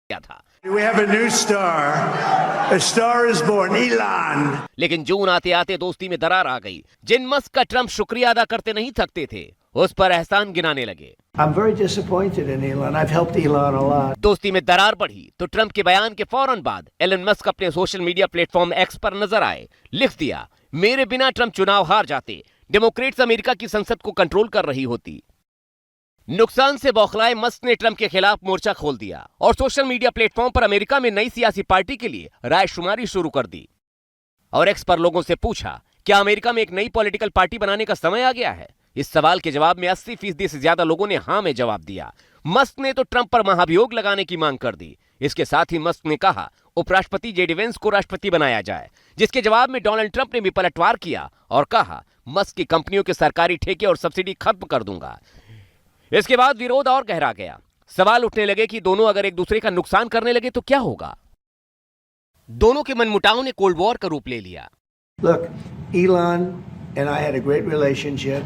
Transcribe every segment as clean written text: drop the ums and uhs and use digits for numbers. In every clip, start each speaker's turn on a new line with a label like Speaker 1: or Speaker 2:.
Speaker 1: किया था।
Speaker 2: We have a new star. A star is born, Elon.
Speaker 1: लेकिन जून आते आते दोस्ती में दरार आ गई। जिन मस्क का ट्रंप शुक्रिया अदा करते नहीं थकते थे, उस पर एहसान गिनाने लगे।
Speaker 2: I'm very disappointed in Elon. I've helped Elon a lot.
Speaker 1: दोस्ती में दरार बढ़ी तो ट्रंप के बयान के फौरन बाद एलन मस्क अपने सोशल मीडिया प्लेटफॉर्म एक्स पर नजर आए। लिख दिया, मेरे बिना ट्रंप चुनाव हार जाते, डेमोक्रेट्स अमेरिका की संसद को कंट्रोल कर रही होती। नुकसान से बौखलाए मस्क ने ट्रंप के खिलाफ मोर्चा खोल दिया और सोशल मीडिया प्लेटफॉर्म पर अमेरिका में नई सियासी पार्टी के लिए रायशुमारी शुरू कर दी और एक्स पर लोगों से पूछा, क्या अमेरिका में एक नई पॉलिटिकल पार्टी बनाने का समय आ गया है? इस सवाल के जवाब में 80% से ज्यादा लोगों ने हां में जवाब दिया। मस्क ने तो ट्रंप पर महाभियोग लगाने की मांग कर दी। इसके साथ ही मस्क ने कहा उपराष्ट्रपति जेडी वेंस को राष्ट्रपति बनाया जाए, जिसके जवाब में डोनाल्ड ट्रंप ने भी पलटवार किया और कहा मस्क की कंपनियों के सरकारी ठेके और सब्सिडी खत्म कर दूंगा। इसके बाद विरोध और गहरा गया। सवाल उठने लगे कि दोनों अगर एक दूसरे का नुकसान करने लगे तो क्या होगा। दोनों के मनमुटाव ने कोल्ड वॉर का रूप ले लिया।
Speaker 2: Look, Elon and I had a great relationship.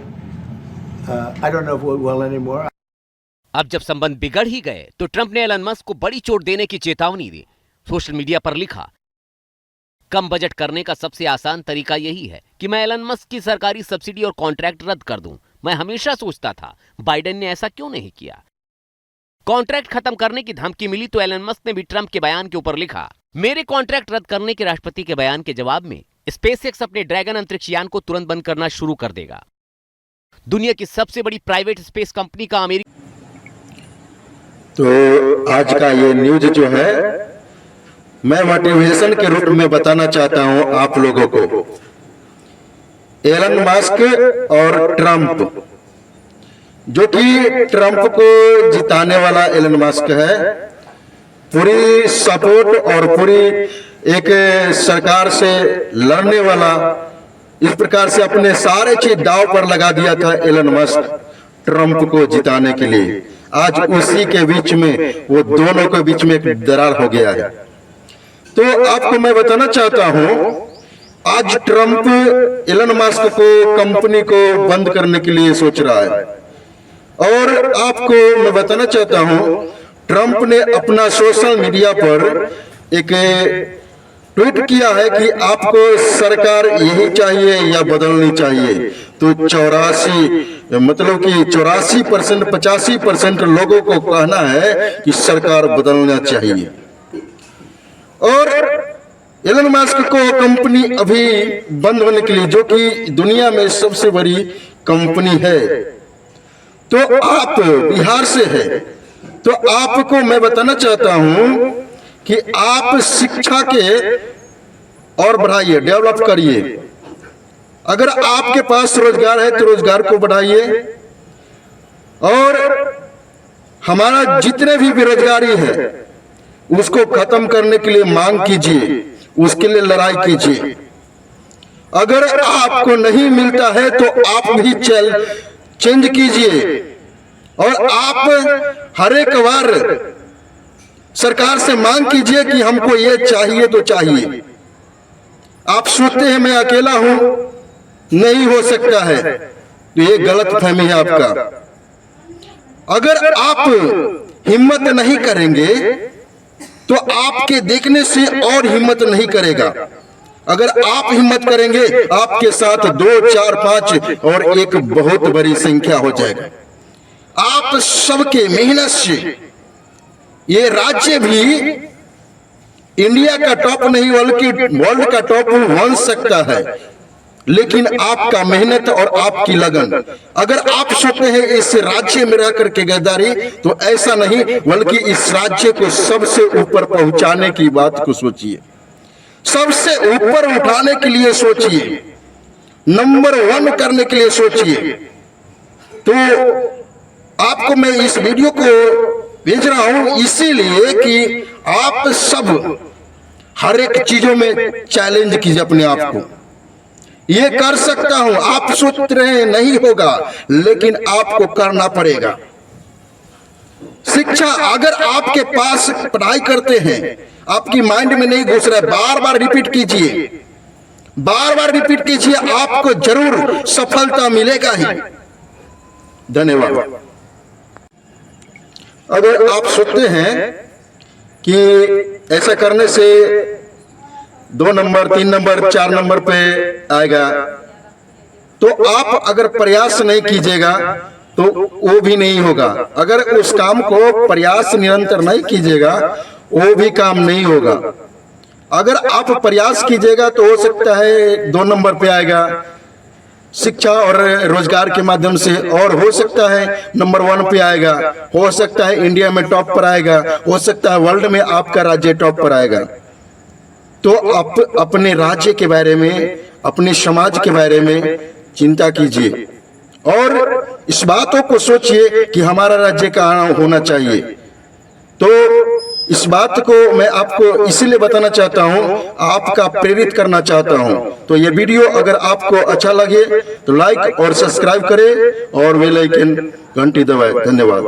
Speaker 2: I don't know if we're well anymore.
Speaker 1: अब जब संबंध बिगड़ ही गए तो ट्रंप ने एलन मस्क को बड़ी चोट देने की चेतावनी दी। सोशल मीडिया पर लिखा, कम बजट करने का सबसे आसान तरीका यही है कि मैं एलन मस्क की सरकारी सब्सिडी और कॉन्ट्रैक्ट रद्द कर दूं। मैं हमेशा सोचता था बाइडेन ने ऐसा क्यों नहीं किया। कॉन्ट्रैक्ट खत्म करने की धमकी मिली तो एलन मस्क ने भी ट्रंप के बयान के ऊपर लिखा, मेरे कॉन्ट्रैक्ट रद्द करने के राष्ट्रपति के बयान के जवाब में स्पेसएक्स अपने ड्रैगन अंतरिक्ष यान को तुरंत बंद करना शुरू कर देगा। दुनिया की सबसे बड़ी प्राइवेट स्पेस कंपनी का अमेरिका।
Speaker 3: तो आज का ये न्यूज जो है मैं मोटिवेशन के रूप में बताना चाहता हूं आप लोगों को। एलन मस्क और ट्रंप, जो कि ट्रंप को जिताने वाला एलन मस्क है, पूरी सपोर्ट और पूरी एक सरकार से लड़ने वाला, इस प्रकार से अपने सारे चीज दांव पर लगा दिया था एलन मस्क ट्रंप को जिताने के लिए। आज उसी के बीच में वो दोनों के बीच में एक दरार हो गया है। तो आपको मैं बताना चाहता हूं, आज ट्रंप एलन मस्क को कंपनी को बंद करने के लिए सोच रहा है और आपको मैं बताना चाहता हूं, ट्रंप ने अपना सोशल मीडिया पर एक ट्वीट किया है कि आपको सरकार यही चाहिए या बदलनी चाहिए। तो 84 मतलब कि 84% 85% लोगों को कहना है कि सरकार बदलना चाहिए। और एलन मस्क को कंपनी अभी बंद होने के लिए, जो कि दुनिया में सबसे बड़ी कंपनी है, तो आप बिहार से है, तो आपको मैं बताना चाहता हूं कि आप शिक्षा के और बढ़ाइए, डेवलप करिए। अगर आपके पास रोजगार है तो रोजगार को बढ़ाइए और हमारा जितने भी बेरोजगारी है उसको खत्म करने के लिए मांग कीजिए, उसके लिए लड़ाई कीजिए। अगर आपको नहीं मिलता है तो आप भी चेंज कीजिए और आप हर एक बार सरकार से मांग कीजिए कि हमको ये चाहिए तो चाहिए। आप सोचते हैं मैं अकेला हूं, नहीं हो सकता है, तो ये गलत फहमी है आपका। अगर आप हिम्मत नहीं करेंगे तो आपके देखने से और हिम्मत नहीं करेगा। अगर आप हिम्मत करेंगे, आपके साथ 2, 4, 5 और एक बहुत बड़ी संख्या हो जाएगा। आप सबके मेहनत से ये राज्य भी इंडिया का टॉप नहीं बल्कि वर्ल्ड का टॉप बन सकता है, लेकिन आपका मेहनत और आपकी लगन। अगर आप सोचते हैं इस राज्य में रह करके गद्दारी, तो ऐसा नहीं, बल्कि इस राज्य को सबसे ऊपर पहुंचाने की बात को सोचिए, सबसे ऊपर उठाने के लिए सोचिए, नंबर 1 करने के लिए सोचिए। तो आपको मैं इस वीडियो को भेज रहा हूं इसीलिए कि आप सब हर एक चीजों में चैलेंज कीजिए अपने आप को। ये कर सकता हूं, आप सोच रहे हैं नहीं होगा, लेकिन आपको करना पड़ेगा। शिक्षा अगर आपके पास पढ़ाई करते हैं, आपकी माइंड में नहीं घुस रहा है, बार बार रिपीट कीजिए, बार बार रिपीट कीजिए, आपको जरूर सफलता मिलेगा ही। धन्यवाद। अगर आप सोचते हैं कि ऐसा करने से 2 नंबर 3 नंबर 4 नंबर पे आएगा, तो आप अगर प्रयास नहीं कीजिएगा तो वो भी नहीं होगा। अगर उस काम को प्रयास निरंतर नहीं कीजिएगा वो भी काम नहीं होगा। अगर आप प्रयास कीजिएगा तो हो सकता है 2 नंबर पे आएगा शिक्षा और रोजगार के माध्यम से, और हो सकता है नंबर 1 पे आएगा, हो सकता है इंडिया में टॉप पर आएगा, हो सकता है वर्ल्ड में आपका राज्य टॉप पर आएगा। तो आप अपने राज्य के बारे में, अपने समाज के बारे में चिंता कीजिए और इस बातों को सोचिए कि हमारा राज्य कहाँ होना चाहिए। तो इस बात को मैं आपको इसीलिए बताना चाहता हूं, आपका प्रेरित करना चाहता हूं। तो ये वीडियो अगर आपको अच्छा लगे तो लाइक और सब्सक्राइब करें और बेल आइकन घंटी दबाएं। धन्यवाद।